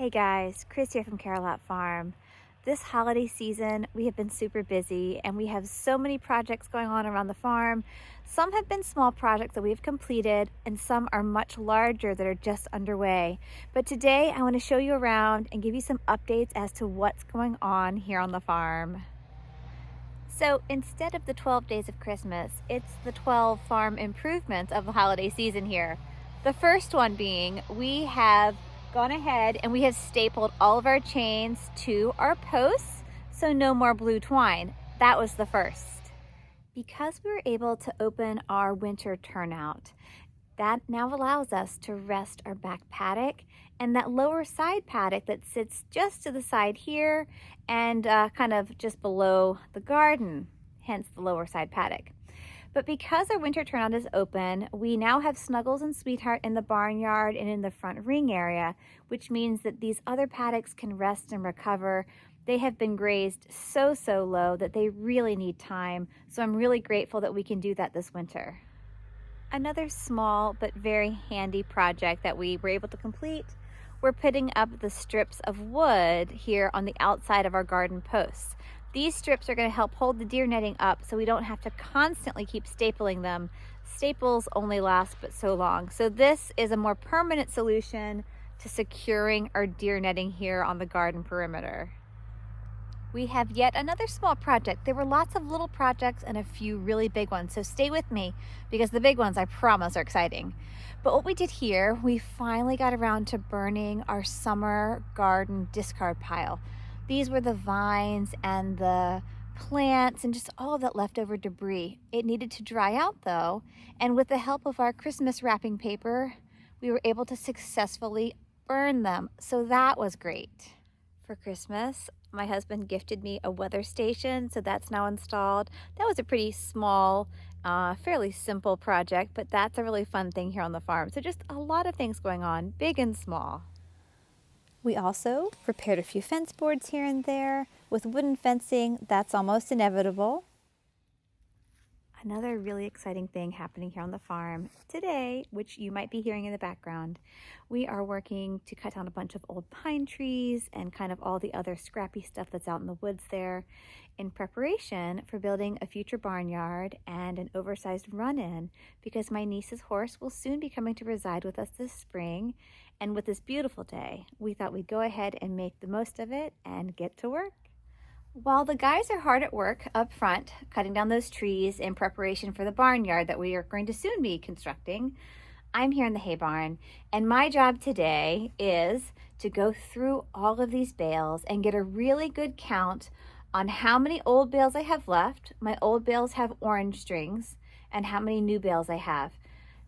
Hey guys, Chris here from Carolot Farm. This holiday season, we have been super busy and we have so many projects going on around the farm. Some have been small projects that we've completed and some are much larger that are just underway. But today I want to show you around and give you some updates as to what's going on here on the farm. So instead of the 12 days of Christmas, it's the 12 farm improvements of the holiday season here. The first one being we have gone ahead and we have stapled all of our chains to our posts, so no more blue twine. That was the first. Because we were able to open our winter turnout, that now allows us to rest our back paddock and that lower side paddock that sits just to the side here and kind of just below the garden, hence the lower side paddock. But because our winter turnout is open, we now have Snuggles and Sweetheart in the barnyard and in the front ring area, which means that these other paddocks can rest and recover. They have been grazed so low that they really need time, so I'm really grateful that we can do that this winter. Another small but very handy project that we were able to complete, we're putting up the strips of wood here on the outside of our garden posts. These strips are going to help hold the deer netting up so we don't have to constantly keep stapling them. Staples only last but so long. So this is a more permanent solution to securing our deer netting here on the garden perimeter. We have yet another small project. There were lots of little projects and a few really big ones, so stay with me because the big ones, I promise, are exciting. But what we did here, we finally got around to burning our summer garden discard pile. These were the vines and the plants and just all of that leftover debris. It needed to dry out though, and with the help of our Christmas wrapping paper, we were able to successfully burn them, so that was great. For Christmas, my husband gifted me a weather station, so that's now installed. That was a pretty small, fairly simple project, but that's a really fun thing here on the farm. So just a lot of things going on, big and small. We also prepared a few fence boards here and there. With wooden fencing, that's almost inevitable. Another really exciting thing happening here on the farm today, which you might be hearing in the background, we are working to cut down a bunch of old pine trees and kind of all the other scrappy stuff that's out in the woods there in preparation for building a future barnyard and an oversized run-in, because my niece's horse will soon be coming to reside with us this spring. And with this beautiful day, we thought we'd go ahead and make the most of it and get to work. While the guys are hard at work up front, cutting down those trees in preparation for the barnyard that we are going to soon be constructing, I'm here in the hay barn, and my job today is to go through all of these bales and get a really good count on how many old bales I have left. My old bales have orange strings, and how many new bales I have.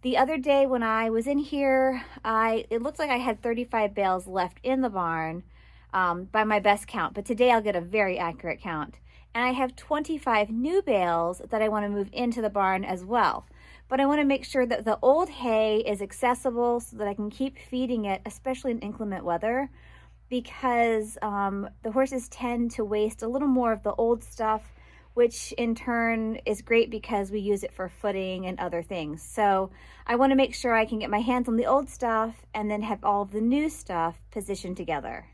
The other day when I was in here, it looked like I had 35 bales left in the barn by my best count, but today I'll get a very accurate count. And I have 25 new bales that I want to move into the barn as well. But I want to make sure that the old hay is accessible so that I can keep feeding it, especially in inclement weather, because the horses tend to waste a little more of the old stuff, which in turn is great because we use it for footing and other things. So I want to make sure I can get my hands on the old stuff and then have all of the new stuff positioned together.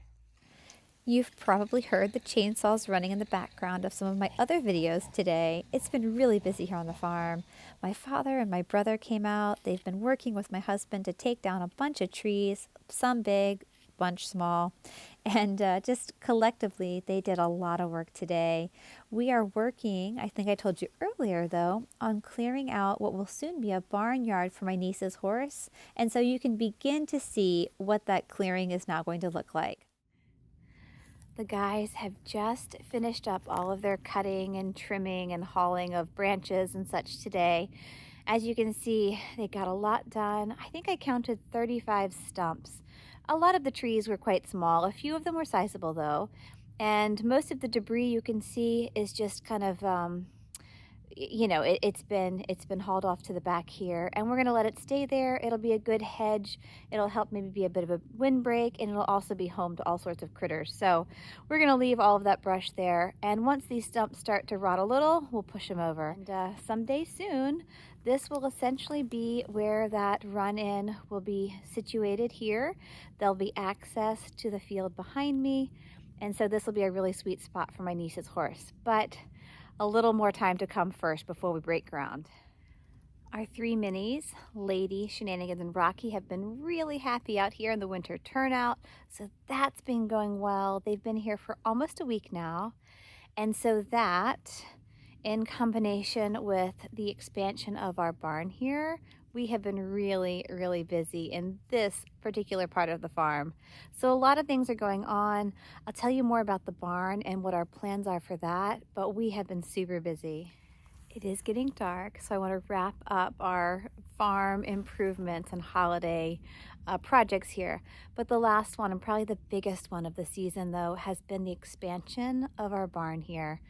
You've probably heard the chainsaws running in the background of some of my other videos today. It's been really busy here on the farm. My father and my brother came out. They've been working with my husband to take down a bunch of trees, some big, bunch small, and just collectively they did a lot of work today. We are working, I think I told you earlier though, on clearing out what will soon be a barnyard for my niece's horse, and so you can begin to see what that clearing is now going to look like. The guys have just finished up all of their cutting and trimming and hauling of branches and such today. As you can see, they got a lot done. I think I counted 35 stumps. A lot of the trees were quite small. A few of them were sizable though. And most of the debris you can see is just kind of, it's been hauled off to the back here, and we're going to let it stay there. It'll be a good hedge. It'll help maybe be a bit of a windbreak, and it'll also be home to all sorts of critters. So we're going to leave all of that brush there, and once these stumps start to rot a little, we'll push them over. And someday soon, This will essentially be where that run-in will be situated here. There'll be access to the field behind me, and so this will be a really sweet spot for my niece's horse. But a little more time to come first before we break ground. Our three minis, Lady, Shenanigans, and Rocky, have been really happy out here in the winter turnout, so that's been going well. They've been here for almost a week now, and so that, in combination with the expansion of our barn here, we have been really busy in this particular part of the farm. So a lot of things are going on. I'll tell you more about the barn and what our plans are for that, but we have been super busy. It is getting dark, so I want to wrap up our farm improvements and holiday projects here. But the last one, and probably the biggest one of the season though, has been the expansion of our barn here.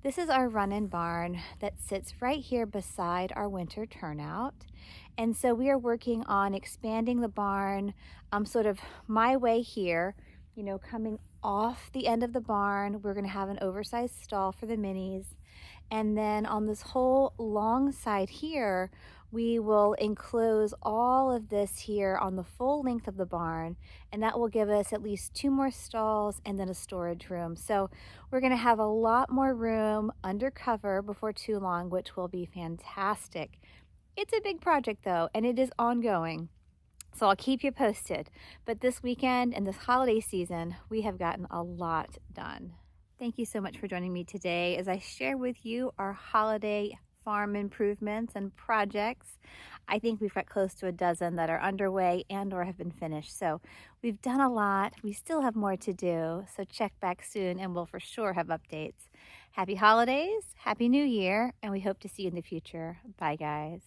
This is our run-in barn that sits right here beside our winter turnout. And so we are working on expanding the barn sort of my way here, you know, coming off the end of the barn. We're gonna have an oversized stall for the minis. And then on this whole long side here, we will enclose all of this here on the full length of the barn, and that will give us at least 2 more stalls and then a storage room. So we're gonna have a lot more room under cover before too long, which will be fantastic. It's a big project though, and it is ongoing. So I'll keep you posted. But this weekend and this holiday season, we have gotten a lot done. Thank you so much for joining me today as I share with you our holiday farm improvements and projects. I think we've got close to a dozen that are underway and or have been finished. So we've done a lot. We still have more to do. So check back soon and we'll for sure have updates. Happy holidays, Happy New Year, and we hope to see you in the future. Bye guys.